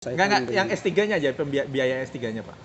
Enggak, yang S3-nya aja, biaya S3-nya, Pak.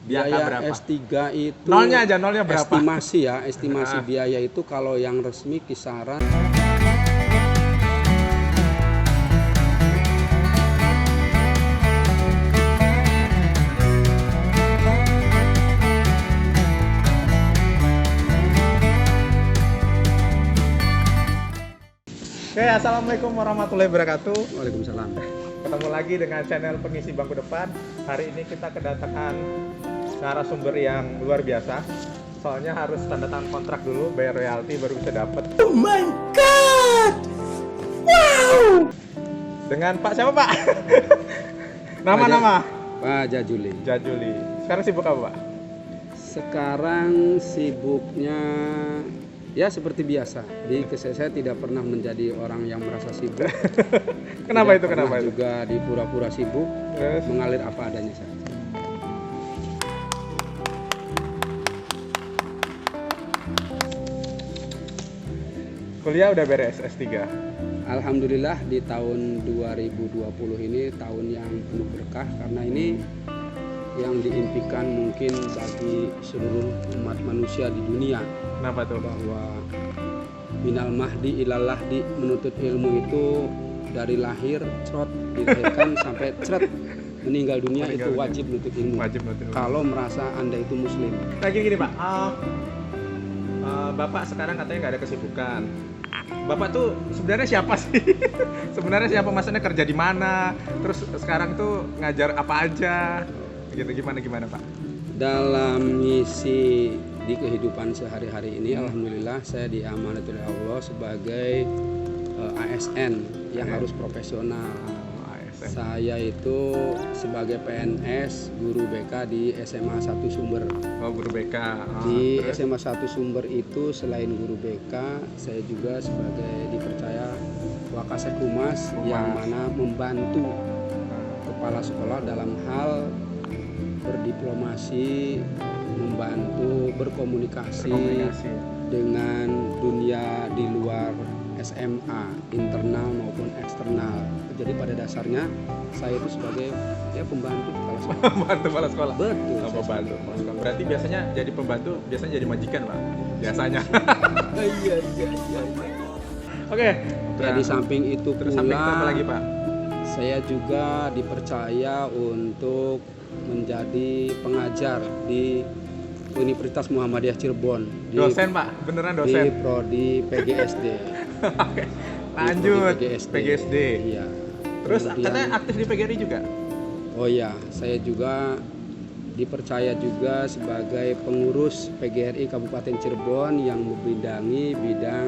Biaya berapa? S3 itu Nolnya aja, nolnya berapa? Estimasi biaya itu kalau yang resmi kisaran. Oke, assalamualaikum warahmatullahi wabarakatuh. Waalaikumsalam. Ketemu lagi dengan channel Pengisi Bangku Depan. Hari ini kita kedatangan narasumber yang luar biasa. Soalnya harus tanda tangan kontrak dulu, bayar royalti baru bisa dapat. Oh my god! Wow! Dengan Pak siapa, Pak? Nama-nama? Pak Jajuli. Jajuli. Sekarang sibuk apa, Pak? Sekarang sibuknya ya seperti biasa. Saya tidak pernah menjadi orang yang merasa sibuk. Kenapa Tidak itu? Kenapa pernah itu? juga di pura-pura sibuk, Terus? mengalir apa adanya saja. Kuliah udah beres S3. Alhamdulillah di tahun 2020 ini tahun yang penuh berkah karena ini yang diimpikan mungkin bagi seluruh umat manusia di dunia, Kenapa tuh? bahwa minal mahdi ilal lahdi, menuntut ilmu itu dari lahir cerot dilahirkan sampai ceret meninggal dunia. Meninggal itu dunia. wajib menuntut ilmu. Wajib nuntut. Kalau merasa Anda itu muslim. Nah gini Pak, Bapak sekarang katanya nggak ada kesibukan. Bapak tuh sebenarnya siapa sih? Sebenarnya siapa? Maksudnya kerja di mana? Terus sekarang tuh ngajar apa aja? Gitu, gimana Pak? Dalam misi di kehidupan sehari-hari ini, alhamdulillah saya diamanati oleh Allah sebagai ASN yang harus profesional. ASN. Saya itu sebagai PNS guru BK di SMA 1 Sumber. Oh, guru BK. Di Terus? SMA 1 Sumber itu selain guru BK, saya juga sebagai dipercaya Wakasek Humas yang mana membantu kepala sekolah dalam hal berdiplomasi, membantu berkomunikasi dengan dunia di luar SMA, internal maupun eksternal. Jadi pada dasarnya saya itu sebagai pembantu kepala sekolah. Pembantu kepala sekolah. Betul. Oh, pembantu kepala sekolah. Berarti biasanya jadi pembantu, biasanya jadi majikan, Pak. Biasanya. Iya. Oke. Ya, di samping itu Terus samping itu apa pula lagi, Pak? saya juga dipercaya untuk menjadi pengajar di Universitas Muhammadiyah Cirebon. Dosen, Pak? Beneran Di dosen? prodi PGSD. Oke. Lanjut. Di PGSD. Iya. Terus Kemudian- katanya aktif di PGRI juga? Oh iya, saya juga dipercaya juga sebagai pengurus PGRI Kabupaten Cirebon yang membidangi bidang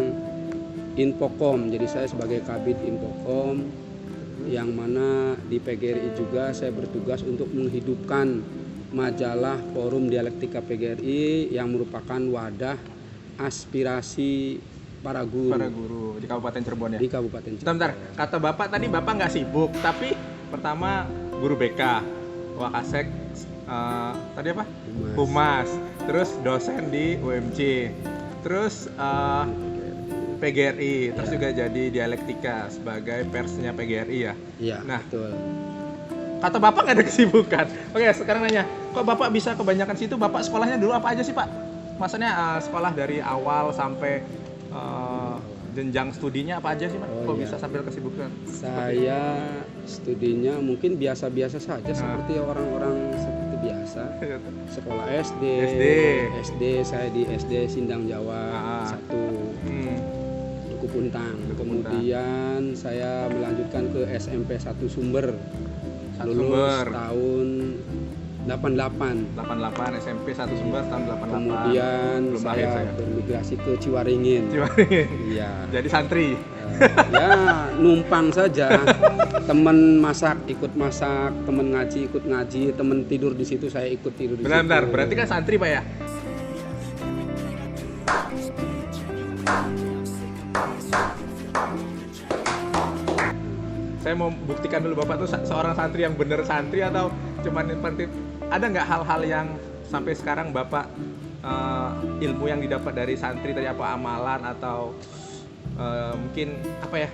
Infokom. Jadi saya sebagai Kabid Infokom, yang mana di PGRI juga saya bertugas untuk menghidupkan majalah Forum Dialektika PGRI yang merupakan wadah aspirasi para guru, Di Kabupaten Cirebon ya? di Kabupaten Cirebon. Bentar, kata Bapak tadi Bapak nggak sibuk, tapi pertama guru BK, Wakasek, tadi apa? Humas, terus dosen di UMC, terus PGRI, terus juga jadi dialektika sebagai persnya PGRI ya. Iya, Nah. betul. Kata Bapak nggak ada kesibukan. Oke, sekarang nanya, kok Bapak bisa kebanyakan situ? Bapak sekolahnya dulu apa aja sih, Pak? Maksudnya sekolah dari awal sampai jenjang studinya apa aja sih, Pak? Oh, Kok iya. bisa sambil kesibukan? Saya studinya mungkin biasa-biasa saja seperti orang-orang seperti biasa. Sekolah SD. SD saya di SD Sindang Jawa 1 Duku Puntang. Kemudian saya melanjutkan ke SMP 1 Sumber. Lulus tahun 88. 88 SMP 1 Sumber tahun 88. Kemudian Belum lahir saya bermigrasi ke Ciwaringin. Iya. Jadi santri. Ya numpang saja, temen masak ikut masak, temen ngaji ikut ngaji, temen tidur di situ saya ikut tidur di situ. Bentar, berarti kan santri, Pak ya? Saya mau buktikan dulu Bapak tuh seorang santri yang bener santri atau cuman seperti ada nggak hal-hal yang sampai sekarang Bapak ilmu yang didapat dari santri tadi apa amalan atau mungkin apa ya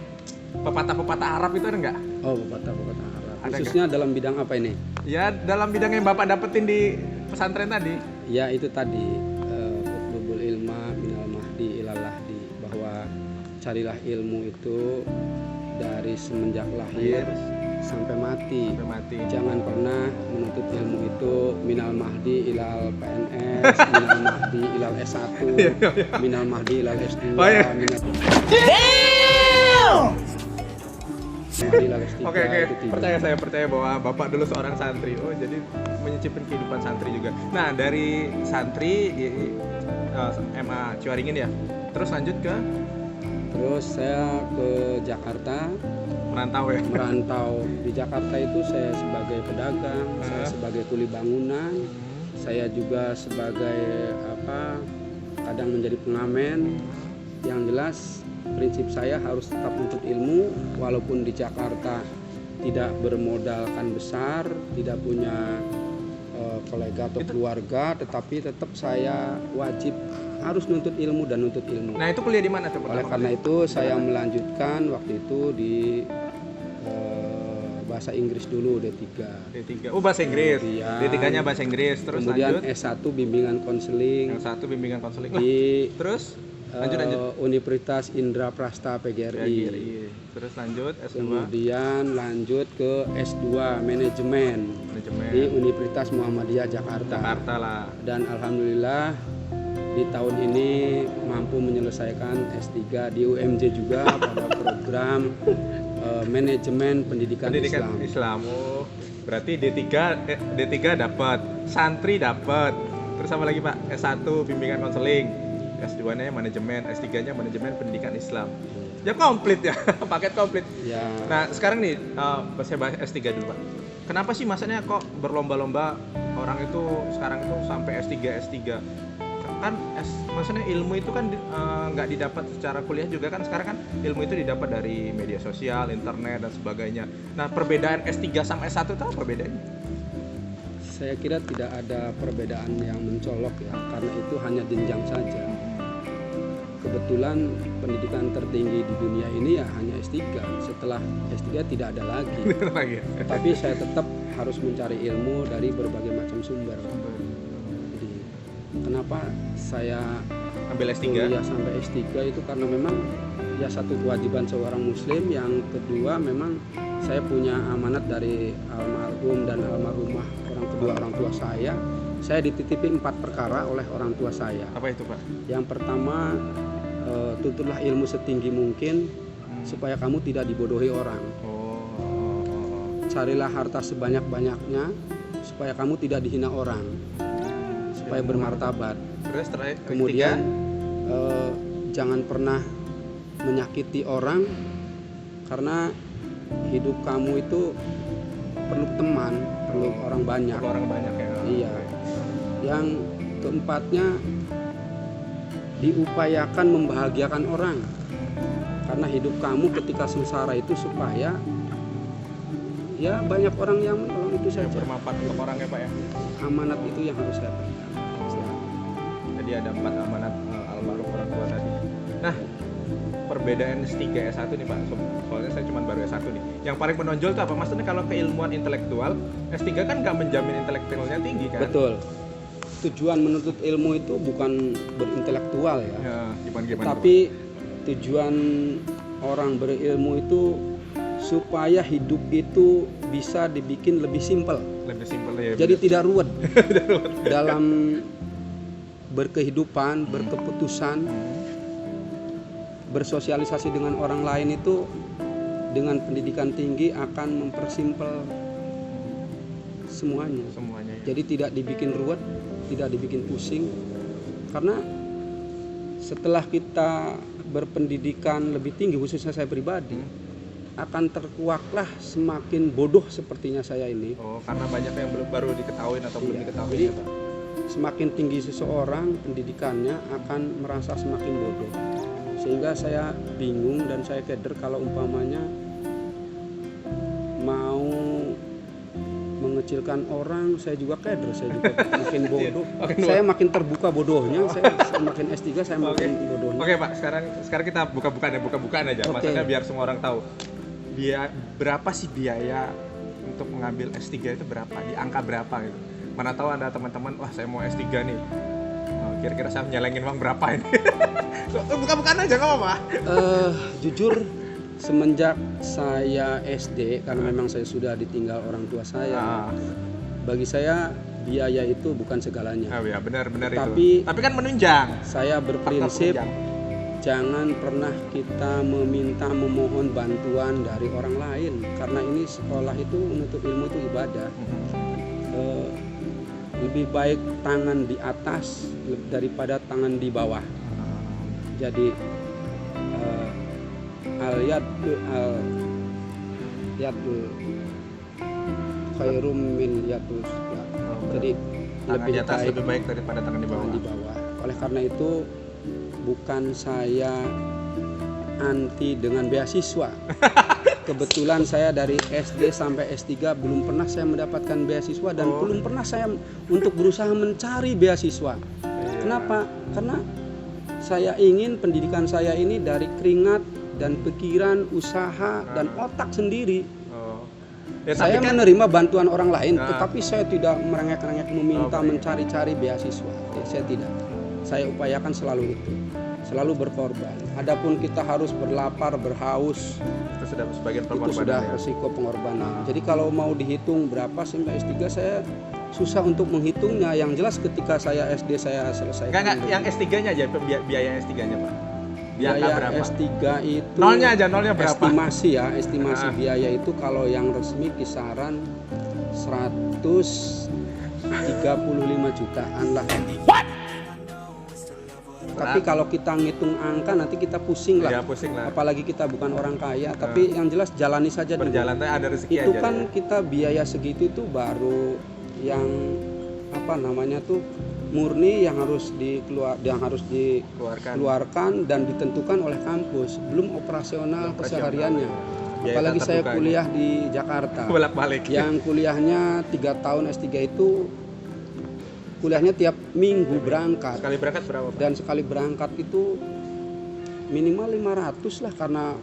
pepatah-pepatah Arab itu ada nggak? Oh, pepatah Arab. Ada Khususnya dalam bidang apa ini? Ya dalam bidang yang Bapak dapetin di pesantren tadi. Ya itu tadi utlubul ilma minal mahdi ilal lahdi, bahwa carilah ilmu itu dari semenjak lahir sampai mati. Sampai mati. Jangan pernah menuntut ilmu itu minal mahdi ilal PNS, minal mahdi ilal S1, minal mahdi ilal S2, Oh, iya. minal mahdi ilal S3. Oke, itu tidak. saya percaya bahwa Bapak dulu seorang santri. Oh, jadi menyicipin kehidupan santri juga. Nah, dari santri di MA Ciwaringin ya. Terus lanjut ke Terus saya ke Jakarta, merantau ya. merantau. Di Jakarta itu saya sebagai pedagang, saya sebagai kuli bangunan, saya juga sebagai kadang menjadi pengamen. Yang jelas prinsip saya harus tetap menuntut ilmu, walaupun di Jakarta tidak bermodalkan besar, tidak punya kolega atau keluarga, tetapi tetap saya wajib harus nuntut ilmu dan nuntut ilmu. Nah, itu kuliah di mana tuh? Oleh karena itu saya melanjutkan waktu itu di bahasa Inggris dulu D3. D3. Oh, bahasa Inggris. Kemudian- D3-nya bahasa Inggris. Terus Kemudian lanjut S1 bimbingan konseling yang satu bimbingan konseling. di Terus lanjut. Universitas Indra Prasta Ya, PGRI. Terus lanjut S2 Kemudian lanjut ke S2 manajemen manajemen di Universitas Muhammadiyah Jakarta. Jakarta lah. Dan alhamdulillah di tahun ini mampu menyelesaikan S3 di UMJ juga pada program manajemen pendidikan Islam. Islam. Oh, berarti D3 dapat, santri dapat. Terus apa lagi, Pak? S1 bimbingan konseling, S2-nya manajemen, S3-nya manajemen pendidikan Islam. Ya komplit ya, paket komplit. Ya, Nah, sekarang nih saya bahas S3 dulu, Pak. Kenapa sih masanya kok berlomba-lomba orang itu sekarang itu sampai S3? Kan maksudnya ilmu itu kan nggak didapat secara kuliah juga kan, sekarang kan ilmu itu didapat dari media sosial, internet dan sebagainya. Nah, perbedaan S3 sama S1 itu apa bedanya? saya kira tidak ada perbedaan yang mencolok ya, karena itu hanya jenjang saja. Kebetulan pendidikan tertinggi di dunia ini ya hanya S3. Setelah S3 tidak ada lagi. Lagi ya? Tapi saya tetap harus mencari ilmu dari berbagai macam sumber. Jadi, kenapa saya Ambil S3. kuliah sampai S3 itu karena memang ya satu kewajiban seorang muslim, yang kedua memang saya punya amanat dari almarhum dan almarhumah orang tua saya. Saya dititipi 4 perkara oleh orang tua saya. Apa itu, Pak? Yang pertama, tuntutlah ilmu setinggi mungkin supaya kamu tidak dibodohi orang. Oh. Carilah harta sebanyak-banyaknya supaya kamu tidak dihina orang, supaya bermartabat. Terus Kemudian jangan pernah menyakiti orang, karena hidup kamu itu perlu teman, perlu orang banyak. perlu orang banyak ya. Iya. Yang keempatnya, diupayakan membahagiakan orang, karena hidup kamu ketika sengsara itu supaya ya banyak orang yang menolong, itu Yang saja. bermanfaat untuk orang ya, Pak ya. Amanat itu yang harus saya pegang. Jadi ada 4 amanat almarhum orang tua tadi. Nah, perbedaan S3 S1 nih, Pak. Soalnya saya cuma baru S1 nih. Yang paling menonjol itu apa? Maksudnya kalau keilmuan intelektual, S3 kan nggak menjamin intelektualnya tinggi kan? Betul. Tujuan menuntut ilmu itu bukan berintelektual ya, Ya, gimana? tapi tujuan orang berilmu itu supaya hidup itu bisa dibikin lebih simpel. Lebih simpel ya. Jadi tidak ruwet dalam berkehidupan, berkeputusan, bersosialisasi dengan orang lain itu dengan pendidikan tinggi akan mempersimpel semuanya. Semuanya ya. Jadi tidak dibikin ruwet, tidak dibikin pusing, karena setelah kita berpendidikan lebih tinggi, khususnya saya pribadi, akan terkuaklah semakin bodoh sepertinya saya ini. Oh, karena banyak yang baru diketahui atau belum Iya. diketahui Jadi, ya, Pak. semakin tinggi seseorang pendidikannya akan merasa semakin bodoh, sehingga saya bingung dan saya keder kalau umpamanya mau mengecilkan orang, saya juga keder, saya juga makin bodoh. Saya makin terbuka bodohnya, saya makin S3 saya makin bodohnya. Oke, Pak, sekarang kita buka-bukaan aja. Oke. Maksudnya biar semua orang tahu. Berapa sih biaya untuk mengambil S3 itu berapa? Di angka berapa gitu? Mana tahu ada teman-teman, wah saya mau S3 nih. Kira-kira saya nyelengin uang berapa ini? Buka-bukaan aja nggak apa-apa. Jujur semenjak saya SD, karena memang saya sudah ditinggal orang tua saya, bagi saya biaya itu bukan segalanya. Ya benar-benar Tapi itu. Tapi kan menunjang. Saya berprinsip Faktor jangan pernah kita memohon bantuan dari orang lain, karena ini sekolah itu menuntut ilmu itu ibadah. Lebih baik tangan di atas daripada tangan di bawah. Jadi al-yadul khairum min yadus. Jadi tangan di atas lebih baik daripada tangan di bawah. Oleh karena itu bukan saya anti dengan beasiswa. Kebetulan saya dari SD sampai S3 belum pernah saya mendapatkan beasiswa dan belum pernah saya untuk berusaha mencari beasiswa. Kenapa? Karena saya ingin pendidikan saya ini dari keringat dan pikiran, usaha dan otak sendiri. Saya menerima bantuan orang lain, tetapi saya tidak merengek-rengek meminta mencari-cari beasiswa. Saya tidak. Saya upayakan selalu itu. Selalu berkorban. Adapun kita harus berlapar, berhaus, itu sudah sebagian pengorbanan. Itu sudah resiko pengorbanan. Jadi kalau mau dihitung berapa sampai S3 saya susah untuk menghitungnya. Yang jelas ketika saya SD saya selesai. Enggak, yang S3-nya aja, biaya S3-nya Pak. Biaya S3 itu nolnya berapa? Estimasi biaya itu kalau yang resmi kisaran 135 jutaan lah. Tapi kalau kita ngitung angka nanti kita pusing lah. Ya, pusing lah. Apalagi kita bukan orang kaya. Tapi yang jelas jalani saja dulu. Berjalan ada rezeki itu aja. Itu kan ya. Kita biaya segitu itu baru yang murni yang harus dikeluarkan dan ditentukan oleh kampus. Belum operasional kesehariannya. Apalagi saya kuliah di Jakarta. Bolak-balik. Yang kuliahnya 3 tahun S3 itu kuliahnya tiap minggu berangkat. Sekali berangkat berapa Pak? Dan sekali berangkat itu minimal 500 lah karena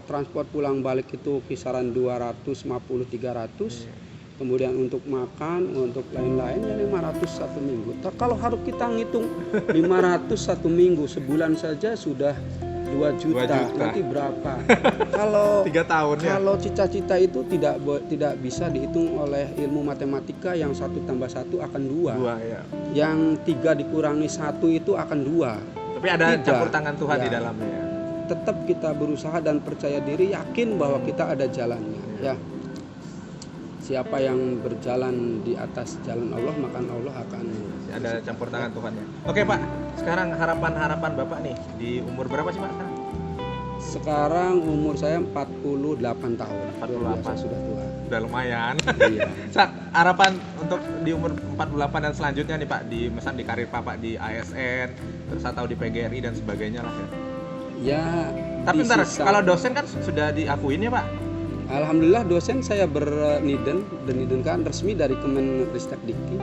transport pulang balik itu kisaran 250-300. Kemudian untuk makan, untuk lain-lain ya 500 satu minggu. Kalau harus kita ngitung 500 satu minggu sebulan saja sudah 2 juta. Nanti berapa? Kalau 3 tahun ya. Kalau cita-cita itu tidak bisa dihitung oleh ilmu matematika yang 1 tambah 1 akan 2. 2 ya. Yang 3 dikurangi 1 itu akan 2. Tapi ada campur tangan Tuhan di dalamnya ya. Tetap kita berusaha dan percaya diri, yakin bahwa kita ada jalannya ya. Siapa yang berjalan di atas jalan Allah, maka Allah akan ada campur tangan Tuhan ya. Oke Pak, sekarang harapan Bapak nih di umur berapa sih Pak sekarang? Sekarang umur saya 48 tahun. 48 sudah tua. Udah lumayan. Iya. Harapan untuk di umur 48 dan selanjutnya nih Pak, misalnya di karir Bapak di ASN, terus atau di PGRI dan sebagainya lah ya. Ya. Tapi bentar, kalau dosen kan sudah diakuin ya Pak? Alhamdulillah dosen saya kan resmi dari Kemenristek-Dikti.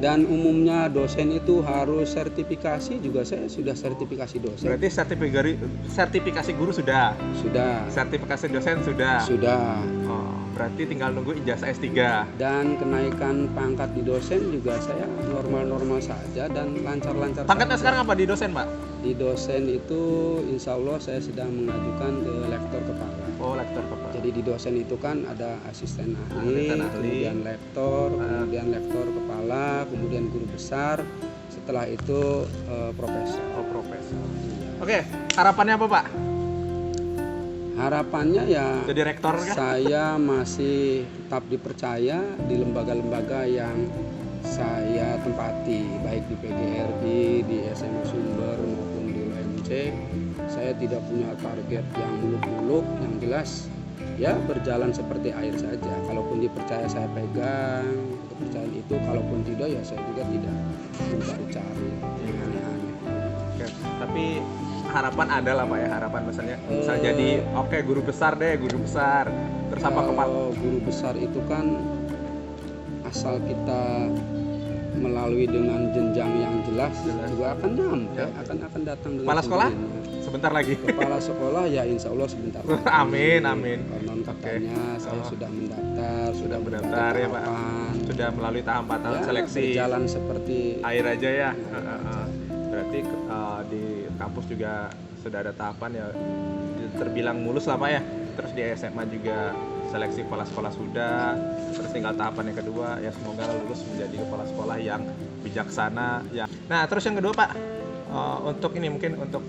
Dan umumnya dosen itu harus sertifikasi, juga saya sudah sertifikasi dosen. Berarti sertifikasi guru sudah? Sudah. Sertifikasi dosen sudah? Sudah. Berarti tinggal nunggu ijazah S3. Dan kenaikan pangkat di dosen juga saya normal-normal saja dan lancar-lancar. Pangkatnya sekarang apa di dosen Pak? Di dosen itu insya Allah saya sedang mengajukan ke lektor kepala. Oh, lektor kepala. Jadi di dosen itu kan ada asisten ahli, kemudian lektor, kemudian lektor kepala, kemudian guru besar, setelah itu profesor. Oh, profesor. Oke, harapannya apa Pak? Harapannya ya jadi rektor kan? Saya masih tetap dipercaya di lembaga-lembaga yang saya tempati, baik di PGRI, di SMA Sumber maupun di UMC. Saya tidak punya target yang muluk-muluk, yang jelas ya berjalan seperti air saja. Kalaupun dipercaya saya pegang kepercayaan itu, kalaupun tidak ya saya juga tidak mencari-cari yang aneh-aneh. Oke, tapi harapan ada lah Pak ya, harapan misalnya jadi guru besar. Terus apa kepala? Guru besar itu kan asal kita melalui dengan jenjang yang jelas juga akan nyampe, akan datang dengan kepala sekolah? sebentar lagi. Kepala sekolah ya insya Allah sebentar lagi. Amin, amin. Konon katanya saya sudah mendaftar, Sudah mendaftar ya Pak. tahapan. Sudah melalui tahapan Ya, seleksi berjalan seperti air aja ya. Berarti di kampus juga sudah ada tahapan ya, terbilang mulus lah Pak ya. Terus di SMA juga seleksi kepala sekolah sudah, terus tinggal tahapan yang kedua ya, semoga lulus menjadi kepala sekolah yang bijaksana ya. Nah terus yang kedua Pak, untuk ini mungkin untuk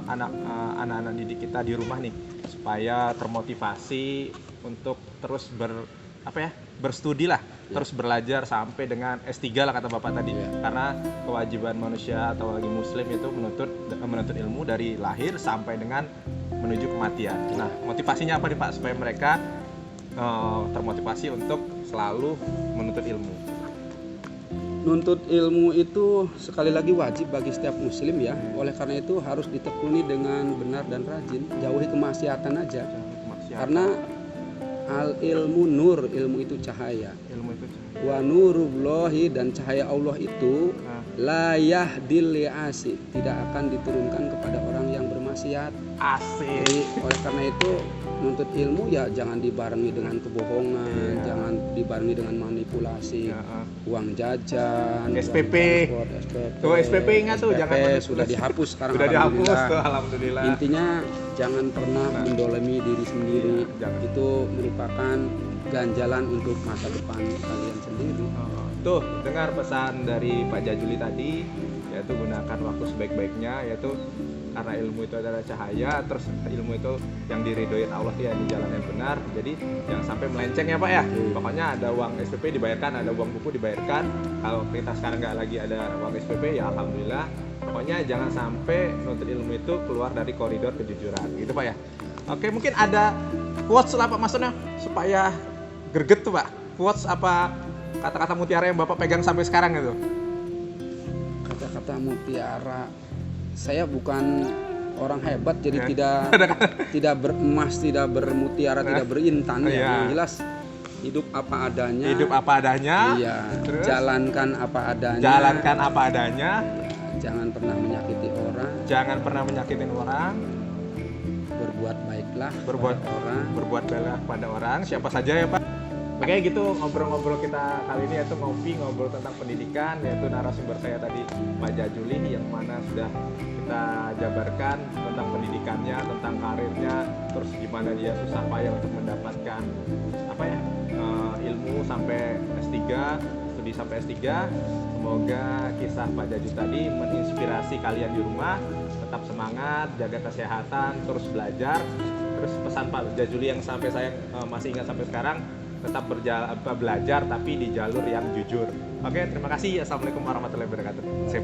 anak-anak didik kita di rumah nih, supaya termotivasi untuk terus berstudi lah, terus belajar sampai dengan S3 lah kata Bapak tadi. Karena kewajiban manusia atau lagi muslim itu menuntut ilmu dari lahir sampai dengan menuju kematian. Nah, motivasinya apa nih Pak supaya mereka termotivasi untuk selalu menuntut ilmu? nuntut ilmu itu sekali lagi wajib bagi setiap muslim ya. Oleh karena itu harus ditekuni dengan benar dan rajin, jauhi kemaksiatan aja. Karena al ilmu nur, ilmu itu cahaya. Ilmu itu Wa nurullahi, dan cahaya Allah itu la yahdil li'asi, tidak akan diturunkan kepada orang yang bermaksiat. asik. Jadi oleh karena itu nuntut ilmu ya jangan dibarengi dengan kebohongan, jangan dibarengi dengan manipulasi, uang jajan, SPP. uang transport, SPP. Tuh SPP ingat tuh, jangan manipulasi. Sudah dihapus sekarang. Sudah dihapus alhamdulillah. tuh, alhamdulillah. Intinya jangan pernah mendolimi diri sendiri. Jangan. Itu merupakan ganjalan untuk masa depan kalian sendiri. Tuh, dengar pesan dari Pak Jajuli tadi, yaitu gunakan waktu sebaik-baiknya, yaitu karena ilmu itu adalah cahaya, terus ilmu itu yang diridhoin Allah ya di jalan yang benar. Jadi jangan sampai melenceng ya Pak ya. Pokoknya ada uang SPP dibayarkan, ada uang buku dibayarkan. Kalau kita sekarang nggak lagi ada uang SPP ya alhamdulillah. Pokoknya jangan sampai nuntut ilmu itu keluar dari koridor kejujuran, gitu Pak ya. Oke, mungkin ada quotes lah Pak, maksudnya supaya greget tuh Pak. Quotes apa kata-kata mutiara yang Bapak pegang sampai sekarang itu? Kata-kata mutiara, saya bukan orang hebat jadi tidak beremas, tidak bermutiara, tidak berintan ya. Yang jelas hidup apa adanya. Hidup apa adanya. Iya. Terus? Jalankan apa adanya. Jalankan apa adanya. Jangan pernah menyakiti orang. Jangan pernah menyakitin orang. Berbuat baiklah Berbuat kepada orang. Berbuat baiklah pada orang, siapa saja ya Pak. Oke gitu ngobrol-ngobrol kita kali ini, yaitu ngobrol tentang pendidikan, yaitu narasumber saya tadi Pak Jajuli, yang mana sudah kita jabarkan tentang pendidikannya, tentang karirnya, terus gimana dia susah payah untuk mendapatkan ilmu sampai S3, studi sampai S3. Semoga kisah Pak Jajuli tadi menginspirasi kalian di rumah, tetap semangat, jaga kesehatan, terus belajar. Terus pesan Pak Jajuli yang sampai saya masih ingat sampai sekarang, tetap belajar tapi di jalur yang jujur. Oke, terima kasih. Assalamualaikum warahmatullahi wabarakatuh. Sip.